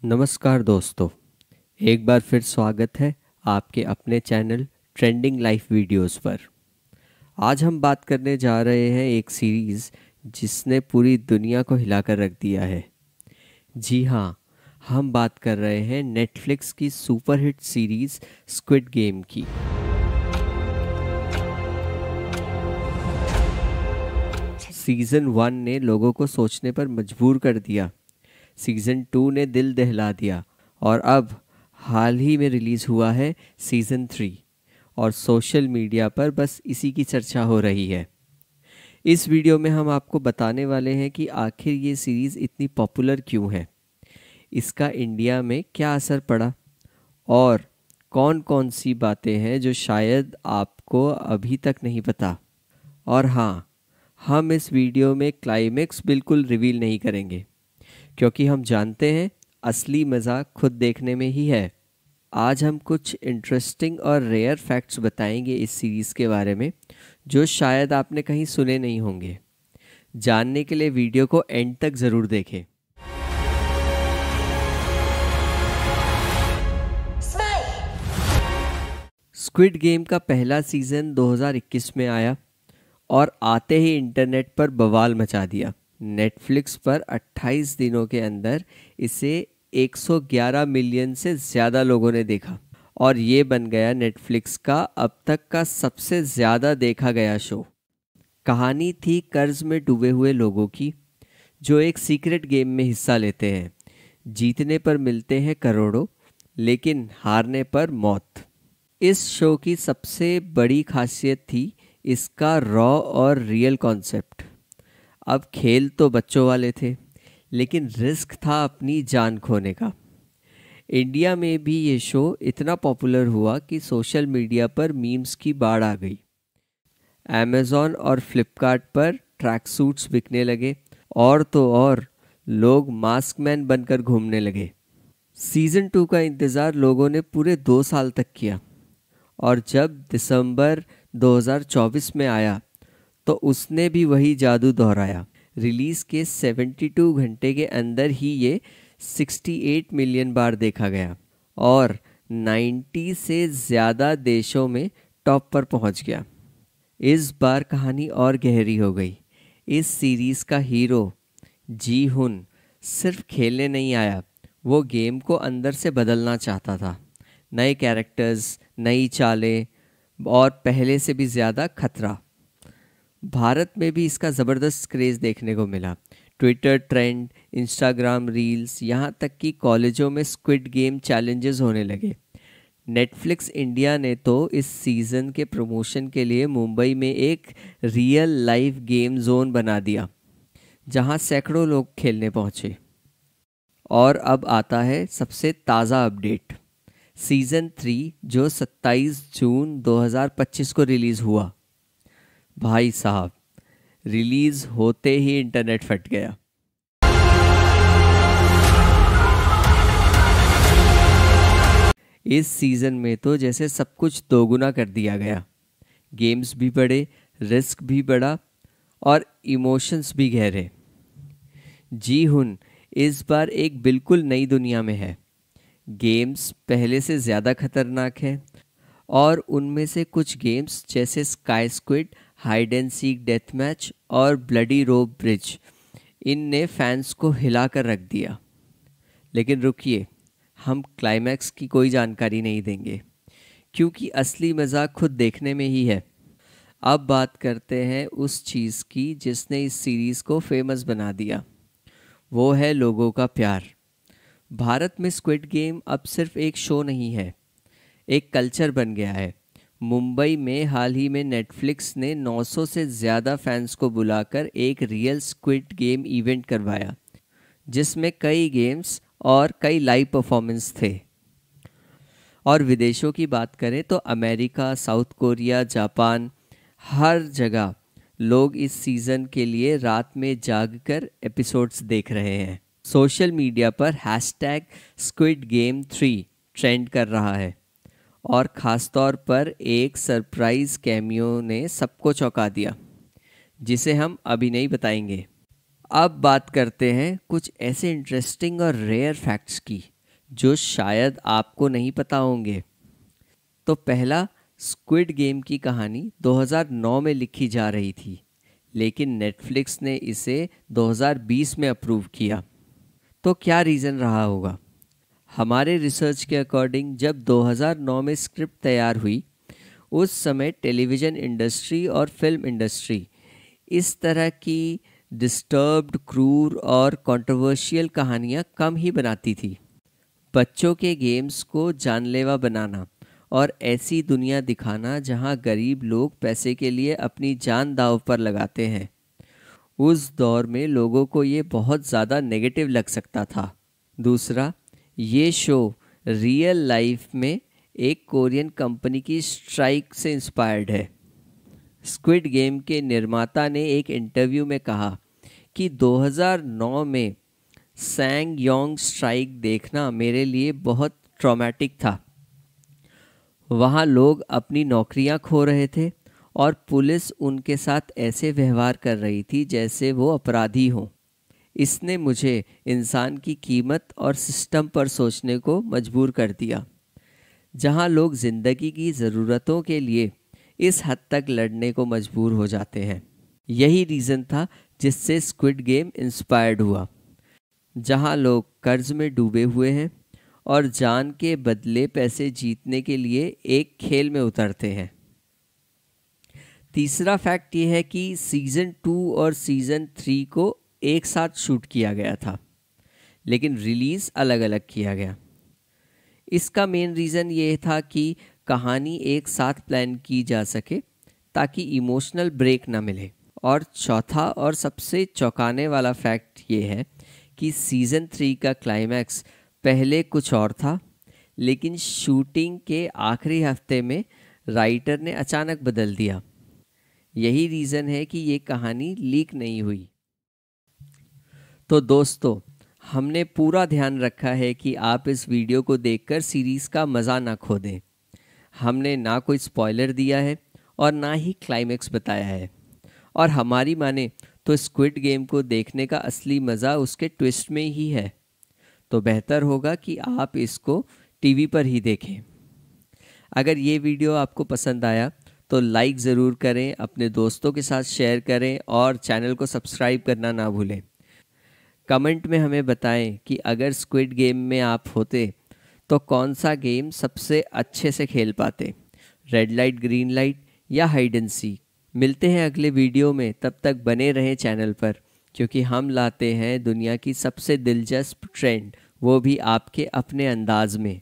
नमस्कार दोस्तों, एक बार फिर स्वागत है आपके अपने चैनल ट्रेंडिंग लाइफ वीडियोस पर। आज हम बात करने जा रहे हैं एक सीरीज़ जिसने पूरी दुनिया को हिलाकर रख दिया है। जी हाँ, हम बात कर रहे हैं नेटफ्लिक्स की सुपरहिट सीरीज़ स्क्विड गेम की। सीज़न 1 ने लोगों को सोचने पर मजबूर कर दिया, सीज़न 2 ने दिल दहला दिया और अब हाल ही में रिलीज़ हुआ है सीज़न 3 और सोशल मीडिया पर बस इसी की चर्चा हो रही है। इस वीडियो में हम आपको बताने वाले हैं कि आखिर ये सीरीज़ इतनी पॉपुलर क्यों है, इसका इंडिया में क्या असर पड़ा और कौन कौन सी बातें हैं जो शायद आपको अभी तक नहीं पता। और हाँ, हम इस वीडियो में क्लाइमेक्स बिल्कुल रिवील नहीं करेंगे क्योंकि हम जानते हैं असली मज़ा खुद देखने में ही है। आज हम कुछ इंटरेस्टिंग और रेयर फैक्ट्स बताएंगे इस सीरीज़ के बारे में जो शायद आपने कहीं सुने नहीं होंगे। जानने के लिए वीडियो को एंड तक ज़रूर देखें। स्क्विड गेम का पहला सीज़न 2021 में आया और आते ही इंटरनेट पर बवाल मचा दिया। नेटफ्लिक्स पर 28 दिनों के अंदर इसे 111 मिलियन से ज़्यादा लोगों ने देखा और ये बन गया नेटफ्लिक्स का अब तक का सबसे ज़्यादा देखा गया शो। कहानी थी कर्ज में डूबे हुए लोगों की जो एक सीक्रेट गेम में हिस्सा लेते हैं। जीतने पर मिलते हैं करोड़ों, लेकिन हारने पर मौत। इस शो की सबसे बड़ी खासियत थी इसका रॉ और रियल कॉन्सेप्ट। अब खेल तो बच्चों वाले थे, लेकिन रिस्क था अपनी जान खोने का। इंडिया में भी ये शो इतना पॉपुलर हुआ कि सोशल मीडिया पर मीम्स की बाढ़ आ गई। अमेज़ॉन और फ्लिपकार्ट पर ट्रैक सूट्स बिकने लगे और तो और लोग मास्क मैन बनकर घूमने लगे। सीज़न 2 का इंतज़ार लोगों ने पूरे 2 साल तक किया और जब दिसंबर 2024 में आया तो उसने भी वही जादू दोहराया। रिलीज़ के 72 घंटे के अंदर ही ये 68 मिलियन बार देखा गया और 90 से ज़्यादा देशों में टॉप पर पहुंच गया। इस बार कहानी और गहरी हो गई। इस सीरीज़ का हीरो जी हुन सिर्फ खेलने नहीं आया, वो गेम को अंदर से बदलना चाहता था। नए कैरेक्टर्स, नई चालें और पहले से भी ज़्यादा खतरा। भारत में भी इसका ज़बरदस्त क्रेज़ देखने को मिला। ट्विटर ट्रेंड, इंस्टाग्राम रील्स, यहाँ तक कि कॉलेजों में स्क्विड गेम चैलेंजेस होने लगे। नेटफ्लिक्स इंडिया ने तो इस सीज़न के प्रमोशन के लिए मुंबई में एक रियल लाइफ गेम जोन बना दिया जहाँ सैकड़ों लोग खेलने पहुँचे। और अब आता है सबसे ताज़ा अपडेट। सीज़न 3 जो 27 जून 2025 को रिलीज़ हुआ। भाई साहब, रिलीज़ होते ही इंटरनेट फट गया। इस सीज़न में तो जैसे सब कुछ दोगुना कर दिया गया। गेम्स भी बढ़े, रिस्क भी बढ़ा और इमोशंस भी गहरे। जी हुन इस बार एक बिल्कुल नई दुनिया में है। गेम्स पहले से ज़्यादा खतरनाक हैं और उनमें से कुछ गेम्स जैसे sky squid, hide and seek death match और ब्लडी रोप ब्रिज, इनने फैंस को हिला कर रख दिया। लेकिन रुकिए, हम क्लाइमैक्स की कोई जानकारी नहीं देंगे क्योंकि असली मज़ा खुद देखने में ही है। अब बात करते हैं उस चीज़ की जिसने इस सीरीज़ को फेमस बना दिया। वो है लोगों का प्यार। भारत में स्क्विड गेम अब सिर्फ एक शो नहीं है, एक कल्चर बन गया है। मुंबई में हाल ही में नेटफ्लिक्स ने 900 से ज़्यादा फैंस को बुलाकर एक रियल स्क्विड गेम इवेंट करवाया जिसमें कई गेम्स और कई लाइव परफॉर्मेंस थे। और विदेशों की बात करें तो अमेरिका, साउथ कोरिया, जापान, हर जगह लोग इस सीज़न के लिए रात में जागकर एपिसोड्स देख रहे हैं। सोशल मीडिया पर #SquidGame3 ट्रेंड कर रहा है और ख़ासतौर पर एक सरप्राइज़ कैमियो ने सबको चौंका दिया जिसे हम अभी नहीं बताएंगे। अब बात करते हैं कुछ ऐसे इंटरेस्टिंग और रेयर फैक्ट्स की जो शायद आपको नहीं पता होंगे। तो पहला, स्क्विड गेम की कहानी 2009 में लिखी जा रही थी, लेकिन नेटफ्लिक्स ने इसे 2020 में अप्रूव किया। तो क्या रीज़न रहा होगा? हमारे रिसर्च के अकॉर्डिंग जब 2009 में स्क्रिप्ट तैयार हुई, उस समय टेलीविज़न इंडस्ट्री और फिल्म इंडस्ट्री इस तरह की डिस्टर्ब्ड, क्रूर और कंट्रोवर्शियल कहानियाँ कम ही बनाती थी। बच्चों के गेम्स को जानलेवा बनाना और ऐसी दुनिया दिखाना जहां गरीब लोग पैसे के लिए अपनी जान दांव पर लगाते हैं, उस दौर में लोगों को ये बहुत ज़्यादा नेगेटिव लग सकता था। दूसरा, ये शो रियल लाइफ में एक कोरियन कंपनी की स्ट्राइक से इंस्पायर्ड है। स्क्विड गेम के निर्माता ने एक इंटरव्यू में कहा कि 2009 में सैंगयोंग स्ट्राइक देखना मेरे लिए बहुत ट्रॉमेटिक था। वहाँ लोग अपनी नौकरियां खो रहे थे और पुलिस उनके साथ ऐसे व्यवहार कर रही थी जैसे वो अपराधी हों। इसने मुझे इंसान की कीमत और सिस्टम पर सोचने को मजबूर कर दिया, जहाँ लोग ज़िंदगी की ज़रूरतों के लिए इस हद तक लड़ने को मजबूर हो जाते हैं। यही रीज़न था जिससे स्क्विड गेम इंस्पायर्ड हुआ, जहां लोग कर्ज में डूबे हुए हैं और जान के बदले पैसे जीतने के लिए एक खेल में उतरते हैं। तीसरा फैक्ट ये है कि सीज़न 2 और सीज़न 3 को एक साथ शूट किया गया था, लेकिन रिलीज़ अलग अलग किया गया। इसका मेन रीज़न ये था कि कहानी एक साथ प्लान की जा सके ताकि इमोशनल ब्रेक ना मिले। और चौथा और सबसे चौंकाने वाला फैक्ट ये है कि सीज़न 3 का क्लाइमैक्स पहले कुछ और था, लेकिन शूटिंग के आखिरी हफ्ते में राइटर ने अचानक बदल दिया। यही रीज़न है कि ये कहानी लीक नहीं हुई। तो दोस्तों, हमने पूरा ध्यान रखा है कि आप इस वीडियो को देखकर सीरीज़ का मज़ा ना खो दें। हमने ना कोई स्पॉइलर दिया है और ना ही क्लाइमैक्स बताया है। और हमारी माने तो स्क्विड गेम को देखने का असली मज़ा उसके ट्विस्ट में ही है। तो बेहतर होगा कि आप इसको टीवी पर ही देखें। अगर ये वीडियो आपको पसंद आया तो लाइक ज़रूर करें, अपने दोस्तों के साथ शेयर करें और चैनल को सब्सक्राइब करना ना भूलें। कमेंट में हमें बताएं कि अगर स्क्विड गेम में आप होते तो कौन सा गेम सबसे अच्छे से खेल पाते, रेड लाइट, ग्रीन लाइट या हाइड एंड सीक। मिलते हैं अगले वीडियो में, तब तक बने रहें चैनल पर, क्योंकि हम लाते हैं दुनिया की सबसे दिलचस्प ट्रेंड, वो भी आपके अपने अंदाज में।